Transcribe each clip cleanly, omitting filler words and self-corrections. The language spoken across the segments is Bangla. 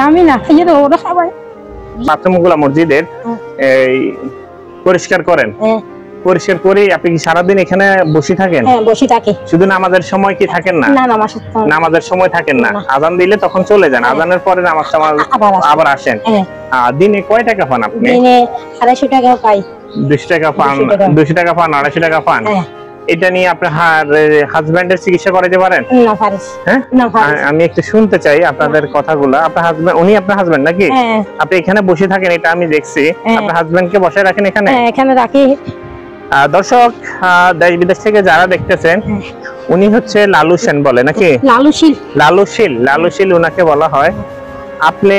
আমি না খাইয়ে তো ওরা খাবাই। বাথরুমগুলো মসজিদের এই পরিষ্কার করেন? পরিষ্কার করে আপনি কি সারাদিন এখানে বসে থাকেন? হ্যাঁ বসে থাকি। শুধু নামাজের সময় কি থাকেন না? না নামাজের সময় থাকেন না, আজান দিলে তখন চলে যান, আজানের পরে নামাজ আবার আসেন। দিনে কয় টাকা পান আপনি? দিনে 250 টাকা পাই। 200 টাকা পান? 200 টাকা পান, 250 টাকা পান। এটা নিয়ে আপনি হাজবেন্ডের চিকিৎসা করাতে পারেন? না পারিস। হ্যাঁ আমি একটু শুনতে চাই আপনাদের কথাগুলো। আপনার হাজবেন্ড, উনি আপনার হাজবেন্ড নাকি? আপনি এখানে বসে থাকেন, এটা আমি দেখছি। আপনার হাজবেন্ডকে বসায় রাখেন এখানে? হ্যাঁ এখানে রাখি। দর্শক, দেশ বিদেশ থেকে যারা দেখতেছেন, উনি হচ্ছে লালু সেন বলে নাকি? লালুশীল উনাকে বলা হয়। আপনি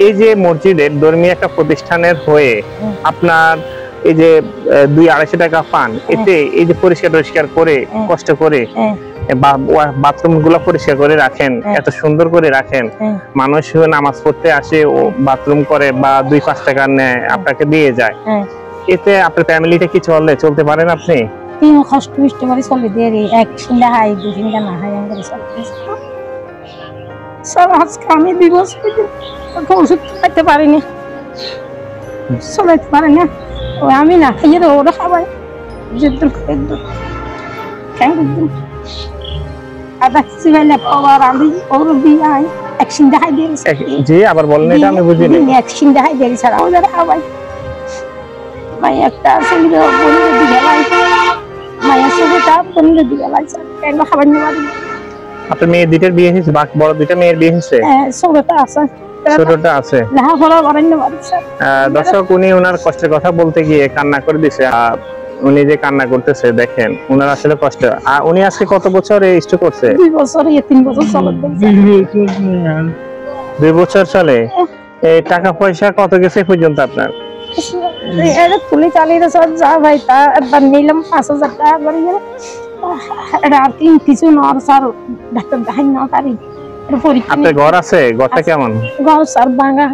এই যে মসজিদের ধর্মীয় একটা প্রতিষ্ঠানের হয়ে আপনার এই যে 200-250 টাকা পান, এতে এই যে পরিষ্কার করে কষ্ট করে বাথরুম গুলো পরিষ্কার করে রাখেন, এত সুন্দর করে রাখেন, মানুষ নামাজ পড়তে আসে ও বাথরুম করে বা 2-5 টাকা নেয়, আপনাকে দিয়ে যায়, এতে আপনার ফ্যামিলিটা কি চলতে পারেন আপনি? তিন কষ্ট করে চলে দিয়ে এক সিঙ্গা হাই দুই সিঙ্গা না হাই আমরা চলতে স্যার। আজকে আমি দিবস ওষুধ খাইতে পারিনি, চলাইতে পারি না। আমি না খাইয়ে তো ওরা খাবাই। আধা কেজি পাইলে পাওয়ার আমি ওর দিয়ে এক সিঙ্গা হাই দিয়ে জি আবার বলেন, এটা আমি বুঝিনি। এক সিঙ্গা হাই দিয়ে ছাড়া ওদের খাবাই। ভাই একটা আছে বন্ধু দিয়ে লাই মায়ের সাথে তা বন্ধু দিয়ে লাই কেন খাবার নিয়ে পারি। আপনার মেয়ের দুইটার বিয়ে হয়েছে? বড় দুইটা মেয়ের বিয়ে হয়েছে? হ্যাঁ ছোটটা আছে। দর্শক, উনি ওনার কষ্টের কথা বলতে গিয়ে কান্না করে দিছে। উনি যে কান্না করতেছে দেখেন, ওনার আসলে কষ্ট। উনি আজকে কত বছর স্ট্রোক করছে? 2 বছর 3 বছর চলে। 2 বছর চলে। এই টাকা পয়সা কত গেছে পর্যন্ত আপনার? এটা তুলে চালিয়ে যা ভাই তা একবার নিলাম 5000 টাকা করে গেল। আর কিছু না স্যার, ডাক্তার দেখাই না পারি। আপনার ঘর আছে? ঘরটা কেমন? ঘর স্যার ভাঙা।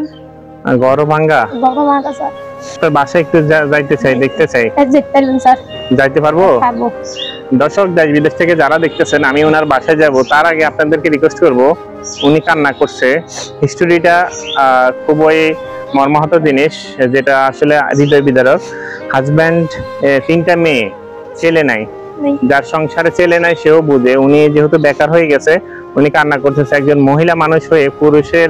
ঘরও ভাঙা? স্যার। আপনার বাসায় একটু যাইতে চাই, দেখতে চাই। স্যার যাইতে পারবো? দর্শক, দেশ বিদেশ থেকে যারা দেখতেছেন, আমি ওনার বাসায় যাব, তার আগে আপনাদেরকে রিকোয়েস্ট করব, উনি কান্না করছে। হিস্টোরিটা খুবই মর্মাহত জিনিস, যেটা আসলে হৃদয় বিদারক। হাজব্যান্ড, 3টা মেয়ে, ছেলে নাই, যার সংসারে ছেলে নাই সেও বুঝে। উনি যেহেতু বেকার হয়ে গেছে, উনি কান্না করতেছে। একজন মহিলা মানুষ হয়ে পুরুষের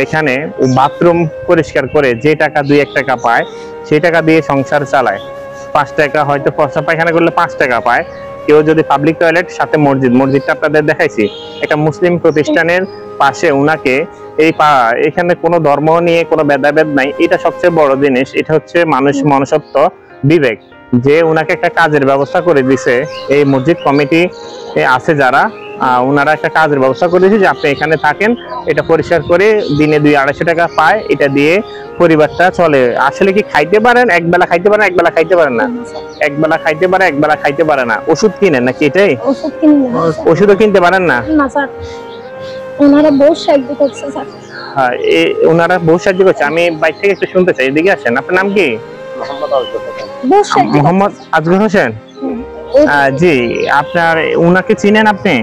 এখানে বাথরুম পরিষ্কার করে যে টাকা 2-1 টাকা পায়, সেই টাকা দিয়ে সংসার চালায়। 5 টাকা হয়তো পয়সা পায়খানা করলে 5 টাকা পায়। কেউ যদি পাবলিক টয়লেট, সাথে মসজিদটা আপনাদের দেখাইছি, একটা মুসলিম প্রতিষ্ঠানের পাশে উনাকে এখানে কোনো ধর্ম নিয়ে কোনো ভেদাভেদ নাই। এটা সবচেয়ে বড় জিনিস। এটা হচ্ছে মনুষ্যত্ব, বিবেক, যে উনাকে একটা কাজের ব্যবস্থা করে দিছে। এই মসজিদ কমিটি আছে যারা, ওনারা একটা কাজের ব্যবস্থা করে দিয়েছে যে আপনি এখানে থাকেন, এটা পরিষ্কার করে দিনে 200-250 টাকা পায়, এটা দিয়ে পরিবারটা চলে। আসলে কি খাইতে পারেন? একবেলা খাইতে পারেন, একবেলা খাইতে পারেন না? একবেলা খাইতে পারে, একবেলা খাইতে পারে না। ওষুধ কিনেন নাকি? এটাই ওষুধও কিনতে পারেন না? ওনারা বহু সাহায্য করছে স্যার। হ্যাঁ, ওনারা বহু সাহায্য করছে। আমি বাইরে থেকে একটু শুনতে চাই, এদিকে আসেন। আপনার নাম কি? মোহাম্মদ আজগর হোসেন। জি, আপনার উনাকে চিনেন আপনি?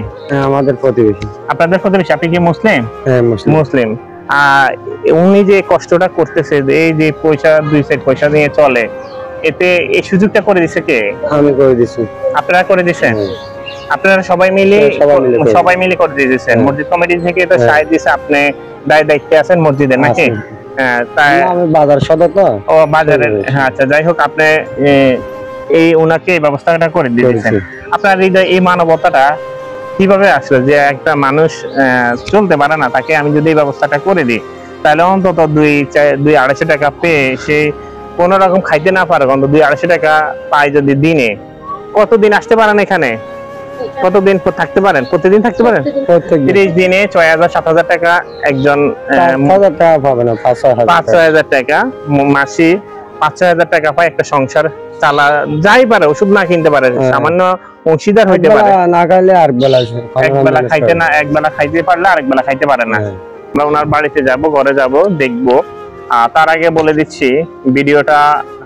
আমাদের প্রতিবেশী। আপনাদের প্রতিবেশী? আপনি কি মুসলিম? হ্যাঁ মুসলিম। উনি যে কষ্টটা করতেছে, এই যে পয়সা 2 পয়সা নিয়ে চলে, এতে এই সুযোগটা করে দিছে কে? আমি করে দিছি। আপনারা করে দিছেন? আপনারা সবাই মিলে করে দিয়েছেন? মসজিদ কমিটি থেকে তো সাহায্য দিছে, আপনি দায়িত্বে আছেন মসজিদের নাকি? তাই আমি বাজার সদর তো। ও বাজারের। হ্যাঁ আচ্ছা, যাই হোক, আপনি এই ওনাকে ব্যবস্থাটা করে দিয়েছেন। আপনার এই মানবতাটা কিভাবে আসলে, যে একটা মানুষ চলতে পারে না, তাকে আমি যদি এই ব্যবস্থাটা করে দিই, তাহলে অন্তত 200-250 টাকা পেয়ে সে কোন রকম খাইতে না পারে, অন্তত 200-250 টাকা পায় যদি দিনে, কতদিন আসতে পারেন এখানে? কতদিন থাকতে পারেন? প্রতিদিন থাকতে পারেন? 30 দিনে 6000-7000 টাকা একজন। 5000 টাকা পাবে না, 5-6000 টাকা মাসে, 5-6000 টাকা পায় একটা সংসার চালা যাই পারে, ওষুধ না কিনতে পারে, সামান্য অংশীদার হইতে পারে। না খাইলে একবেলা খাইতে না, একবেলা খাইতে পারলে আরেকবেলা খাইতে পারে না। আমরা ওনার বাড়িতে যাব, ঘরে যাব, দেখব। তার আগে বলে দিচ্ছি, ভিডিওটা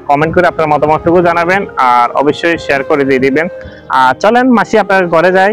কমেন্ট করে আপনার মতামতটুকু জানাবেন, আর অবশ্যই শেয়ার করে দিয়ে দিবেন। চলেন মাসি, আপনার ঘরে যাই।